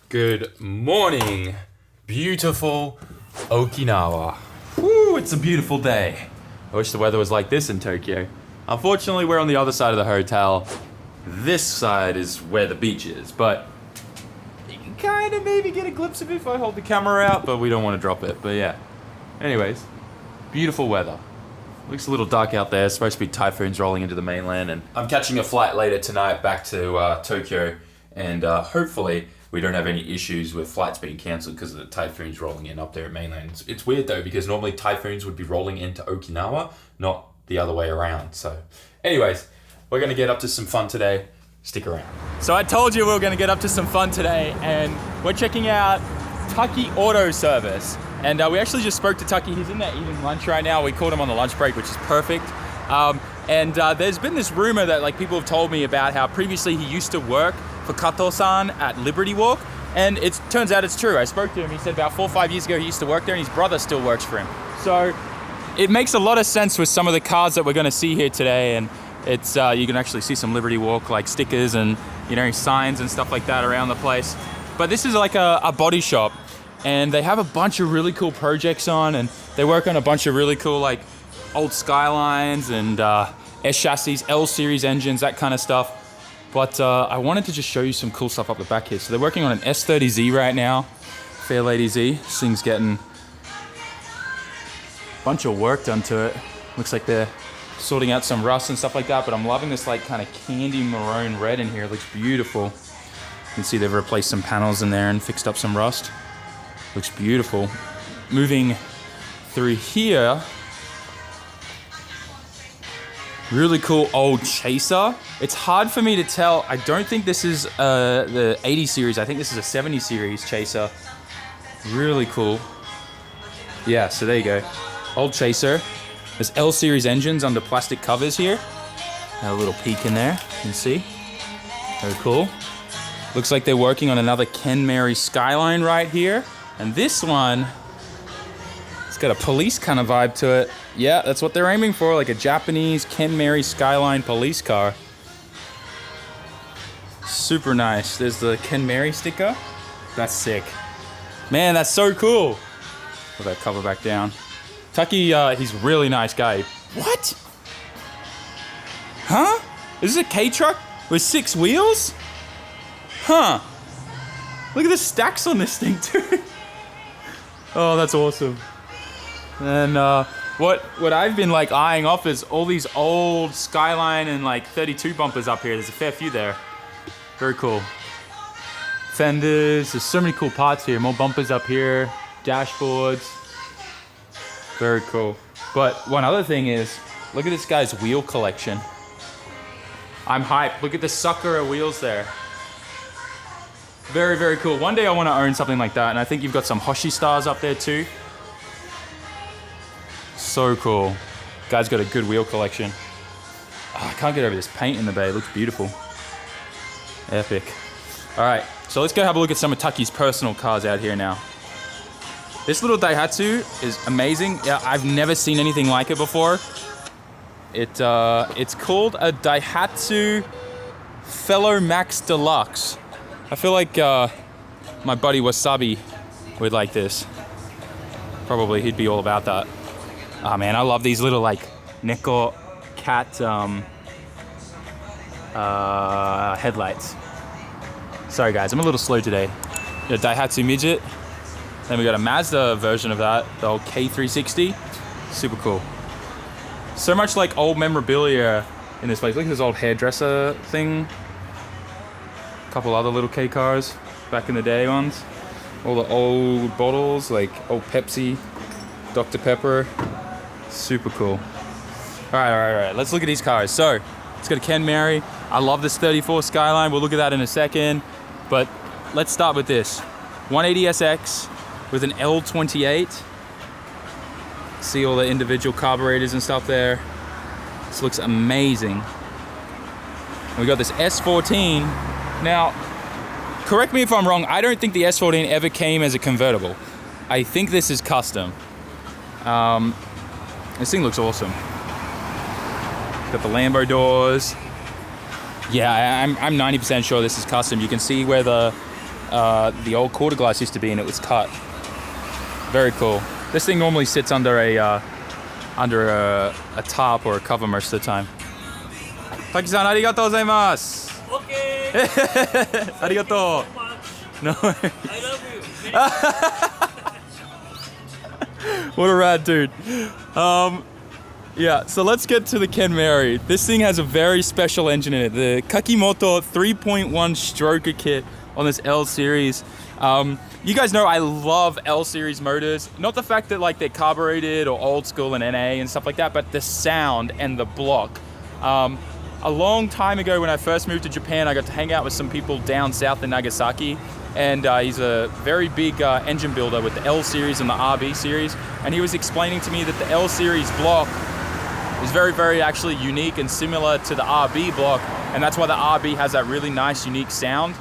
Good morning, beautiful Okinawa. Woo, it's a beautiful day. I wish the weather was like this in Tokyo. Unfortunately, we're on the other side of the hotel. This side is where the beach is, but you can kind of maybe get a glimpse of it if I hold the camera out, but we don't want to drop it, but yeah. Anyways, beautiful weather. Looks a little dark out there. It's supposed to be typhoons rolling into the mainland, and I'm catching a flight later tonight back to Tokyo, and hopefully we don't have any issues with flights being cancelled because of the typhoons rolling in up there at mainland. It's weird though, because normally typhoons would be rolling into Okinawa, not the other way around. So anyways, we're gonna get up to some fun today. Stick around. So I told you we were gonna get up to some fun today, and we're checking out Taki Auto Service. And we actually just spoke to Taki. He's in there eating lunch right now. We called him on the lunch break, which is perfect. There's been this rumor that like people have told me about how previously he used to work for Kato-san at Liberty Walk, and it turns out it's true. I spoke to him. He said about 4 or 5 years ago he used to work there, and his brother still works for him. So it makes a lot of sense with some of the cars that we're going to see here today, and it's you can actually see some Liberty Walk like stickers and signs and stuff like that around the place. But this is like a body shop, and they have a bunch of really cool projects on, and they work on a bunch of really cool like old Skylines and S chassis, L series engines, that kind of stuff. But I wanted to just show you some cool stuff up the back here. So they're working on an S30Z right now, Fair Lady Z. This thing's getting a bunch of work done to it. Looks like they're sorting out some rust and stuff like that, but I'm loving this like kind of candy maroon red in here. It looks beautiful. You can see they've replaced some panels in there and fixed up some rust. Looks beautiful. Moving through here, really cool old Chaser. It's hard for me to tell. I don't think this is the 80 series. I think this is a 70 series Chaser. Really cool. Yeah, so there you go. Old Chaser. There's L series engines under plastic covers here. Have a little peek in there, you can see. Very cool. Looks like they're working on another Ken Mary Skyline right here. And this one, it's got a police kind of vibe to it. Yeah, that's what they're aiming for, like a Japanese Ken Mary Skyline police car. Super nice. There's the Ken Mary sticker. That's sick. Man, that's so cool. Put that cover back down. Taki, he's a really nice guy. What? Huh? Is this a K-truck with 6 wheels? Huh. Look at the stacks on this thing, too. Oh, that's awesome. And what I've been like eyeing off is all these old Skyline and like 32 bumpers up here. There's a fair few there. Very cool. Fenders, there's so many cool parts here. More bumpers up here, dashboards. Very cool. But one other thing is, look at this guy's wheel collection. I'm hyped. Look at the Sakura wheels there. Very, very cool. One day I want to own something like that, and I think you've got some Hoshi Stars up there too. So cool. Guy's got a good wheel collection. Oh, I can't get over this paint in the bay. It looks beautiful. Epic. All right, so let's go have a look at some of Taki's personal cars out here now. This little Daihatsu is amazing. Yeah, I've never seen anything like it before. It's called a Daihatsu Fellow Max Deluxe. I feel like my buddy Wasabi would like this. Probably he'd be all about that. Oh man, I love these little like Neko cat headlights. Sorry guys, I'm a little slow today. A Daihatsu Midget. Then we got a Mazda version of that, the old K360. Super cool. So much like old memorabilia in this place. Look at this old hairdresser thing. A couple other little K cars, back in the day ones. All the old bottles, like old Pepsi, Dr. Pepper. Super cool. All right. Let's look at these cars. So, it's got a Ken Mary. I love this 34 Skyline. We'll look at that in a second. But let's start with this. 180SX with an L28. See all the individual carburetors and stuff there. This looks amazing. And we got this S14. Now, correct me if I'm wrong, I don't think the S14 ever came as a convertible. I think this is custom. This thing looks awesome. Got the Lambo doors. Yeah, I'm 90% sure this is custom. You can see where the the old quarter glass used to be, and it was cut. Very cool. This thing normally sits under a tarp or a cover most of the time. Taki-san, arigatou gozaimasu. Okay. Arigatou. No. I love you. What a rad dude. Yeah, so let's get to the Kenmari. This thing has a very special engine in it. The Kakimoto 3.1 stroker kit on this L series. You guys know I love L series motors. Not the fact that like they're carbureted or old school and NA and stuff like that, but the sound and the block. A long time ago when I first moved to Japan, I got to hang out with some people down south in Nagasaki, and he's a very big engine builder with the L series and the RB series, and he was explaining to me that the L series block is very, very actually unique and similar to the RB block, and that's why the RB has that really nice, unique sound.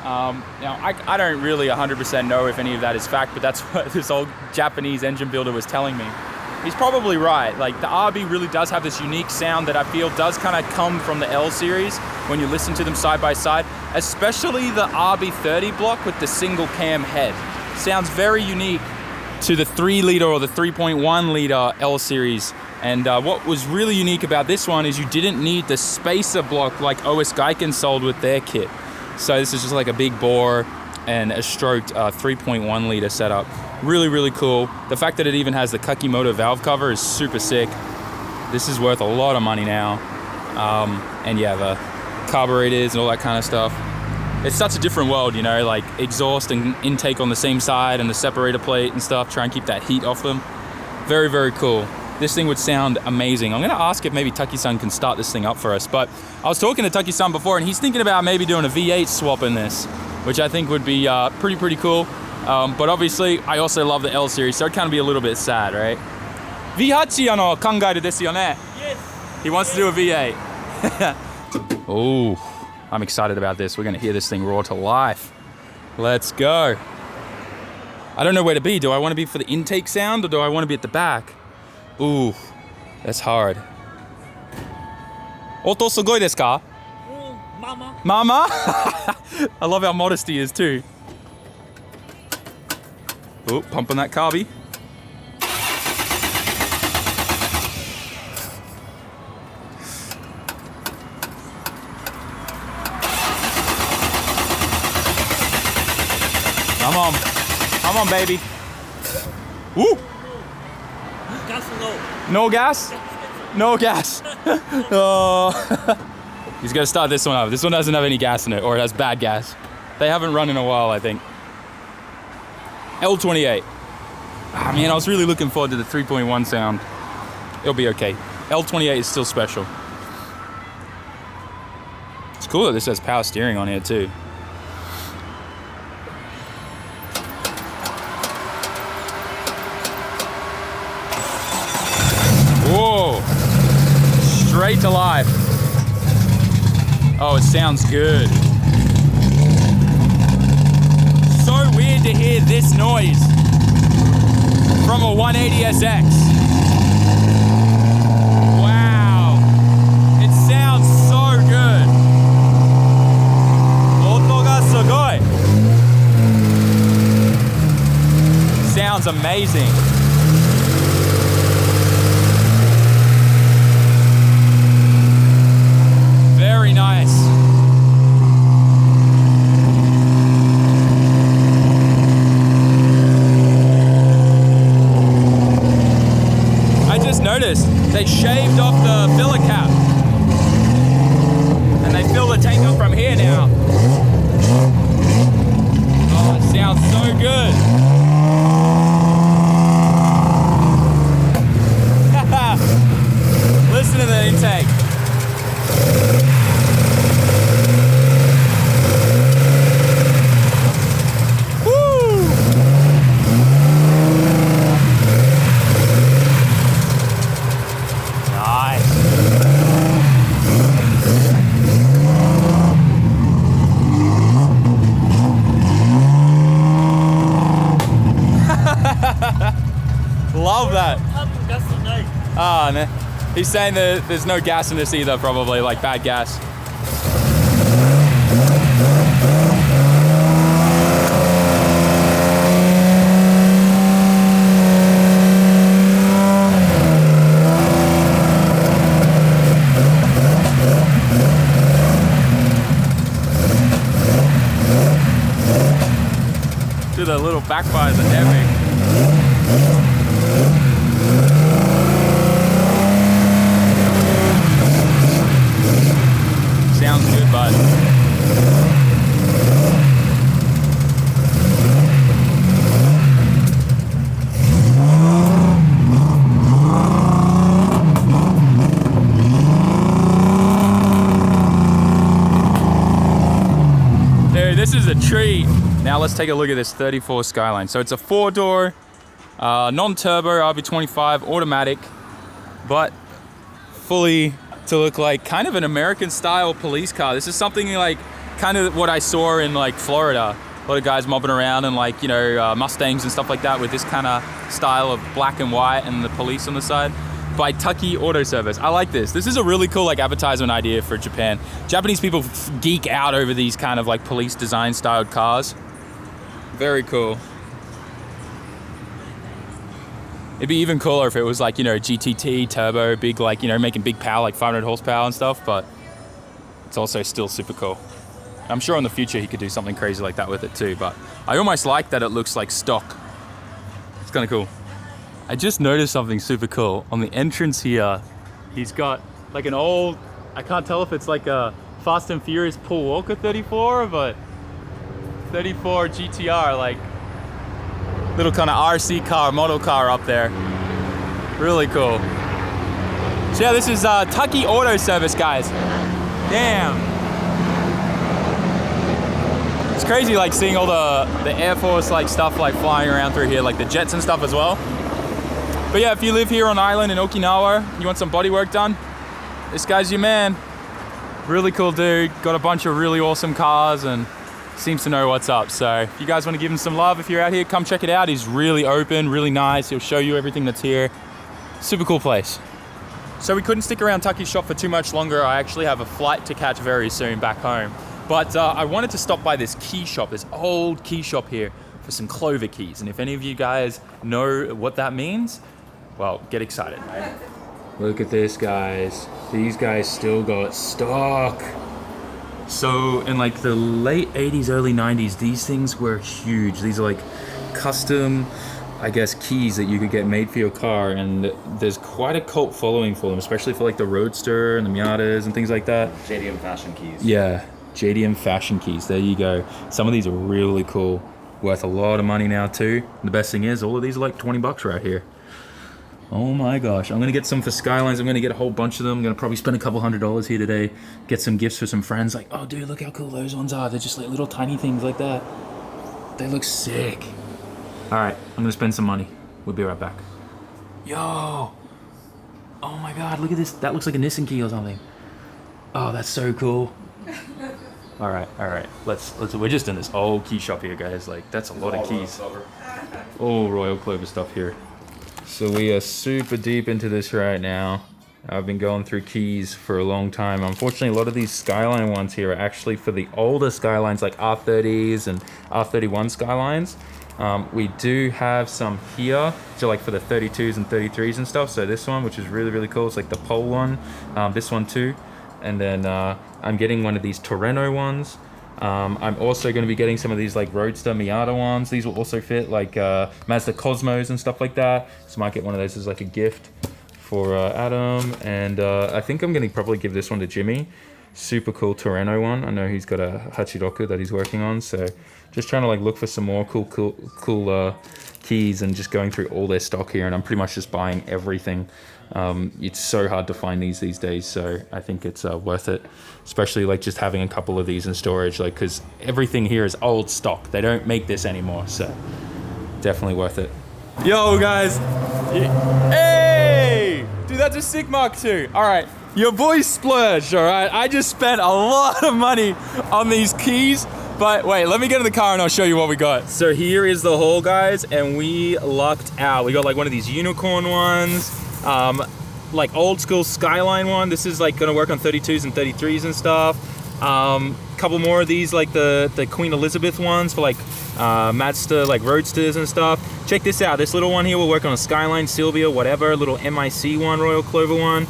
Now, I don't really 100% know if any of that is fact, but that's what this old Japanese engine builder was telling me. He's probably right. Like, the RB really does have this unique sound that I feel does kind of come from the L series when you listen to them side by side, especially the RB30 block with the single cam head. Sounds very unique to the 3 liter or the 3.1 liter L series. And what was really unique about this one is you didn't need the spacer block like OS Geiken sold with their kit. So this is just like a big bore and a stroked 3.1 liter setup. Really, really cool. The fact that it even has the Kakimoto valve cover is super sick. This is worth a lot of money now. And yeah, the carburetors and all that kind of stuff. It's such a different world, you know, like exhaust and intake on the same side and the separator plate and stuff. Try and keep that heat off them. Very, very cool. This thing would sound amazing. I'm gonna ask if maybe Taki-san can start this thing up for us, but I was talking to Taki-san before and he's thinking about maybe doing a V8 swap in this, which I think would be pretty cool. But obviously, I also love the L series, so it'd kind of be a little bit sad, right? V8 kangaeru desu yo ne? Yes. He wants to do a V8. Oh, I'm excited about this. We're gonna hear this thing roar to life. Let's go. I don't know where to be. Do I want to be for the intake sound or do I want to be at the back? Ooh, that's hard. Oto sugoi desu ka? Mama. Mama? I love how modest he is too. Oh, pumping that carby. Come on, baby. Woo! Gas low. No gas? No gas. Oh. He's gonna start this one up. This one doesn't have any gas in it, or it has bad gas. They haven't run in a while, I think. L28. Ah, man, I was really looking forward to the 3.1 sound. It'll be okay. L28 is still special. It's cool that this has power steering on here too. Whoa! Straight to life. Oh, it sounds good. So weird to hear this noise from a 180SX. Wow. It sounds so good. Oto ga sugoi. Sounds amazing. Very nice. I just noticed they shaved off the filler cap and they fill the tank up from here now. Oh, it sounds so good. Listen to the intake. Love that. Ah, no. He's saying that there's no gas in this either, probably, like bad gas. Dude, the little backfires are epic. Sounds good, bud. Dude, this is a treat. Now let's take a look at this 34 Skyline. So it's a 4-door, non-turbo, RB25, automatic, but fully to look like kind of an American style police car. This is something like kind of what I saw in like Florida. A lot of guys mobbing around and like, you know, Mustangs and stuff like that with this kind of style of black and white and the police on the side. By Taki Auto Service. I like this. This is a really cool like advertisement idea for Japan. Japanese people geek out over these kind of like police design styled cars. Very cool. It'd be even cooler if it was like, you know, GTT, turbo, big like, you know, making big power, like 500 horsepower and stuff, but it's also still super cool. I'm sure in the future he could do something crazy like that with it too, but I almost like that it looks like stock. It's kind of cool. I just noticed something super cool. On the entrance here, he's got like an old, I can't tell if it's like a Fast and Furious Paul Walker 34, but 34 GTR, like little kind of RC car, model car up there. Really cool. So yeah, this is Taki Auto Service, guys. Damn. It's crazy like seeing all the Air Force like stuff like flying around through here, like the jets and stuff as well. But yeah, if you live here on island in Okinawa, you want some body work done, this guy's your man. Really cool dude, got a bunch of really awesome cars and seems to know what's up. So if you guys want to give him some love, if you're out here, come check it out. He's really open, really nice. He'll show you everything that's here. Super cool place. So we couldn't stick around Taki's shop for too much longer. I actually have a flight to catch very soon back home. But I wanted to stop by this key shop, this old key shop here for some Clover keys. And if any of you guys know what that means, well, get excited. Look at this, guys. These guys still got stock. So in like the late 80s, early 90s, these things were huge. These are like custom, I guess, keys that you could get made for your car. And there's quite a cult following for them, especially for like the Roadster and the Miatas and things like that. JDM fashion keys. Yeah, JDM fashion keys. There you go. Some of these are really cool. Worth a lot of money now too. And the best thing is all of these are like 20 bucks right here. Oh my gosh, I'm gonna get some for Skylines. I'm gonna get a whole bunch of them. I'm gonna probably spend a couple $100 here today. Get some gifts for some friends. Like, oh dude, look how cool those ones are. They're just like little tiny things like that. They look sick. All right, I'm gonna spend some money. We'll be right back. Yo, oh my God, look at this. That looks like a Nissan key or something. Oh, that's so cool. All right. Let's. We're just in this old key shop here, guys. Like, that's a lot of keys. Oh, Royal Clover stuff here. So we are super deep into this right now. I've been going through keys for a long time. Unfortunately, a lot of these Skyline ones here are actually for the older Skylines like R30s and R31 Skylines. We do have some here, so like for the 32s and 33s and stuff. So this one, which is really, really cool. It's like the pole one. This one too. And then I'm getting one of these Torreno ones. I'm also going to be getting some of these like Roadster Miata ones. These will also fit like Mazda Cosmos and stuff like that. So I might get one of those as like a gift for Adam. And I think I'm going to probably give this one to Jimmy. Super cool Torreno one. I know he's got a Hachiroku that he's working on. So just trying to like look for some more cool keys and just going through all their stock here. And I'm pretty much just buying everything. It's so hard to find these days, so I think it's worth it, especially like just having a couple of these in storage, like because everything here is old stock. They don't make this anymore, so definitely worth it. Yo guys, hey dude, that's a sick Mark II. All right, your boy splurged. All right, I just spent a lot of money on these keys. But wait, let me get in the car and I'll show you what we got. So here is the haul, guys, and we lucked out. We got like one of these unicorn ones, like old school Skyline one. This is like gonna work on 32s and 33s and stuff. Couple more of these, like the Queen Elizabeth ones for like Mazda like Roadsters and stuff. Check this out. This little one here will work on a Skyline, Silvia, whatever. Little MIC one, Royal Clover one.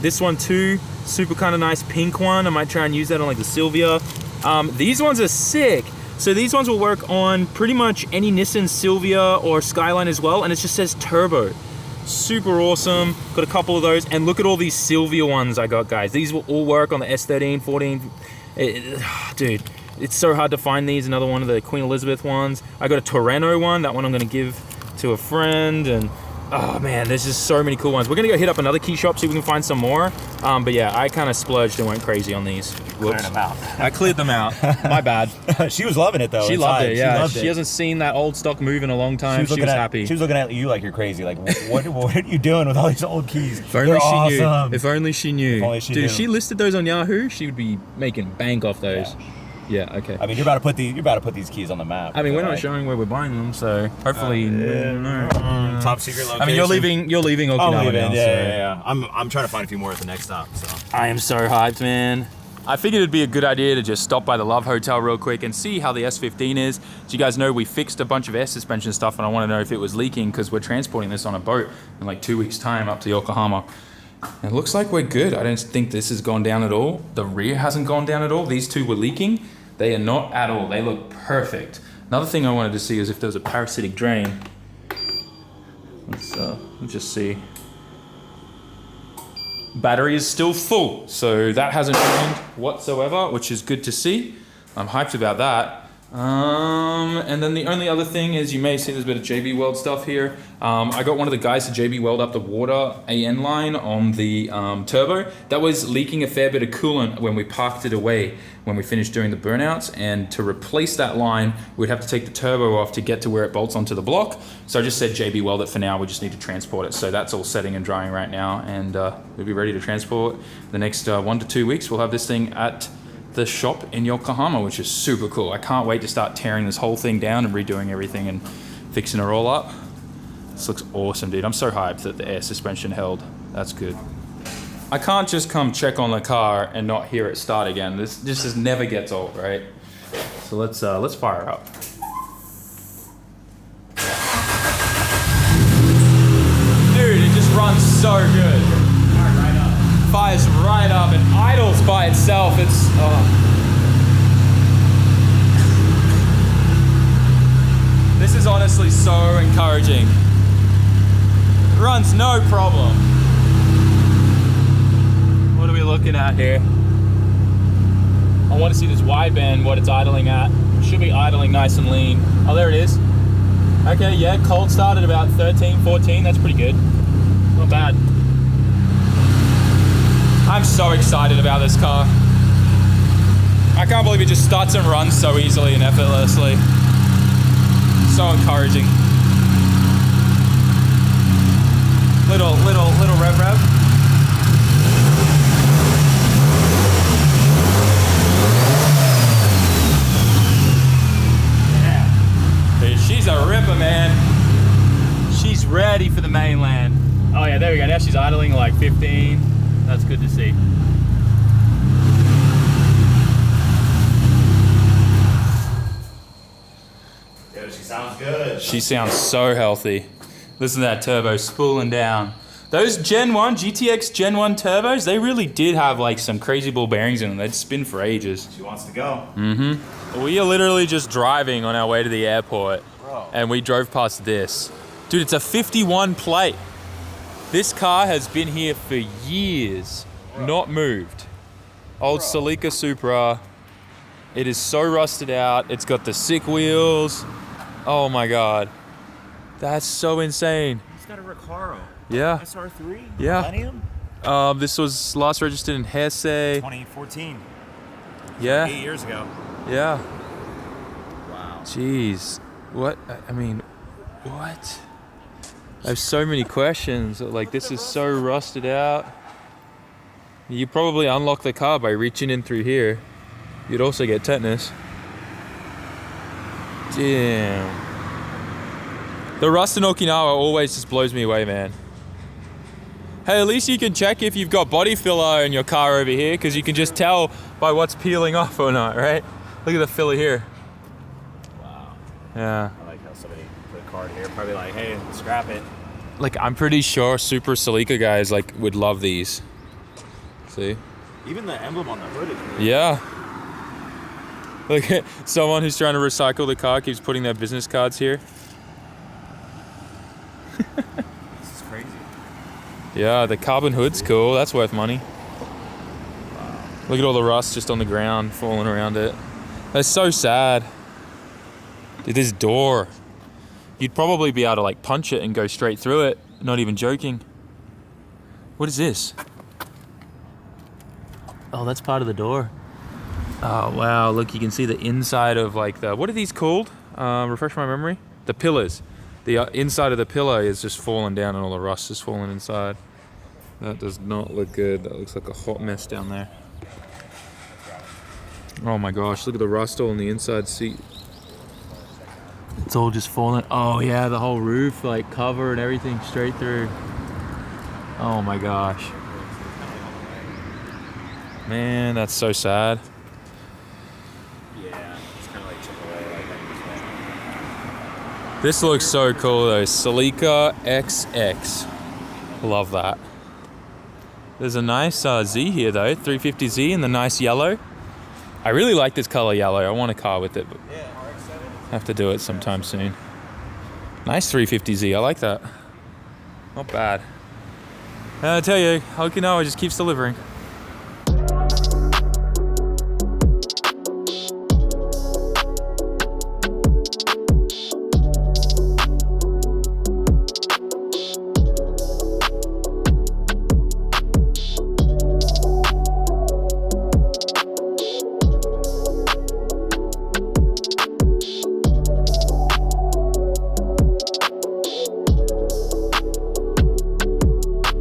This one too, super kind of nice pink one. I might try and use that on like the Silvia. These ones are sick. So these ones will work on pretty much any Nissan Silvia or Skyline as well, and it just says turbo. Super awesome. Got a couple of those, and look at all these Silvia ones I got, guys. These will all work on the S13, 14. Dude, it's so hard to find these. Another one of the Queen Elizabeth ones. I got a Torano one. That one I'm gonna give to a friend, and oh man, there's just so many cool ones. We're gonna go hit up another key shop, see if we can find some more. But yeah, I kind of splurged and went crazy on these. Clearing them out. I cleared them out. My bad. She was loving it though. She loved it. Yeah, loved she it. hasn't seen that old stock move in a long time. She was happy. She was looking at you like you're crazy. Like, what are you doing with all these old keys? If only she knew. If only she knew. If only she Dude, knew. if she listed those on Yahoo, she would be making bank off those. Yeah. Okay. I mean, you're about to put these keys on the map. I mean, we're not showing where we're buying them, so hopefully. Top secret location. I mean, you're leaving Okinawa I'm leaving. now. Yeah. I'm trying to find a few more at the next stop. So I am so hyped, man. I figured it'd be a good idea to just stop by the Love Hotel real quick and see how the S15 is. As you guys know, we fixed a bunch of air suspension stuff, and I want to know if it was leaking because we're transporting this on a boat in like 2 weeks' time up to Yokohama. And it looks like we're good. I don't think this has gone down at all. The rear hasn't gone down at all. These two were leaking. They are not at all. They look perfect. Another thing I wanted to see is if there was a parasitic drain. Let's just see. Battery is still full, so that hasn't drained whatsoever, which is good to see. I'm hyped about that. And then the only other thing is, you may see there's a bit of JB Weld stuff here. I got one of the guys to JB Weld up the water AN line on the turbo. That was leaking a fair bit of coolant when we parked it away when we finished doing the burnouts, and to replace that line we'd have to take the turbo off to get to where it bolts onto the block. So I just said JB Weld it for now. We just need to transport it. So that's all setting and drying right now, and we'll be ready to transport the next 1 to 2 weeks. We'll have this thing at the shop in Yokohama, which is super cool. I can't wait to start tearing this whole thing down and redoing everything and fixing it all up. This looks awesome, dude. I'm so hyped that the air suspension held. That's good. I can't just come check on the car and not hear it start again. This just never gets old, right? So let's fire up. Dude, it just runs so good. Fires right up and idles by itself. It's This is honestly so encouraging. It runs no problem. What are we looking at here? I want to see this wideband, what it's idling at. It should be idling nice and lean. Oh, there it is. Okay, yeah, cold start at about 13, 14. That's pretty good. Not bad. I'm so excited about this car. I can't believe it just starts and runs so easily and effortlessly. So encouraging. Little rev. Yeah. Dude, she's a ripper, man. She's ready for the mainland. Oh yeah, there we go. Now she's idling like 15. That's good to see. yeah, she sounds good. She sounds so healthy. Listen to that turbo spooling down. Those Gen 1, GTX Gen 1 turbos, they really did have like some crazy ball bearings in them. They'd spin for ages. She wants to go. Mm-hmm. We are literally just driving on our way to the airport. Bro. And we drove past this. Dude, it's a 51 plate. This car has been here for years, not moved. Old Celica Supra. It is so rusted out. It's got the sick wheels. Oh my God. That's so insane. It's got a Recaro. Yeah. SR3? Yeah. Millennium? This was last registered in Hersey. 2014. Yeah. 8 years ago. Yeah. Wow. Jeez. What? I mean, what? I have so many questions. Like, this is so rusted out. You probably unlock the car by reaching in through here. You'd also get tetanus. Damn. The rust in Okinawa always just blows me away, man. Hey, at least you can check if you've got body filler in your car over here, because you can just tell by what's peeling off or not, right? Look at the filler here. Wow. Yeah. I like how somebody put a card here. Probably like, hey, scrap it. Like, I'm pretty sure Super Celica guys like would love these. See? Even the emblem on the hood is really Yeah. Look at someone who's trying to recycle the car keeps putting their business cards here. This is crazy. Yeah, the carbon hood's cool. That's worth money. Look at all the rust just on the ground, falling around it. That's so sad. Dude, this door. You'd probably be able to like punch it and go straight through it. Not even joking. What is this? Oh, that's part of the door. Oh, wow. Look, you can see the inside of like the... What are these called? Refresh my memory. The pillars. The inside of the pillar is just falling down and all the rust is falling inside. That does not look good. That looks like a hot mess down there. Oh my gosh, look at the rust all on the inside seat. It's all just falling. Oh yeah, the whole roof, like cover and everything straight through. Oh my gosh. Man, that's so sad. Yeah, it's kind of like chip away. This looks so cool though. Celica XX. Love that. There's a nice Z here though, 350Z in the nice yellow. I really like this color yellow. I want a car with it, but have to do it sometime soon. Nice 350Z. I like that. Not bad. I tell you, Okinawa just keeps delivering.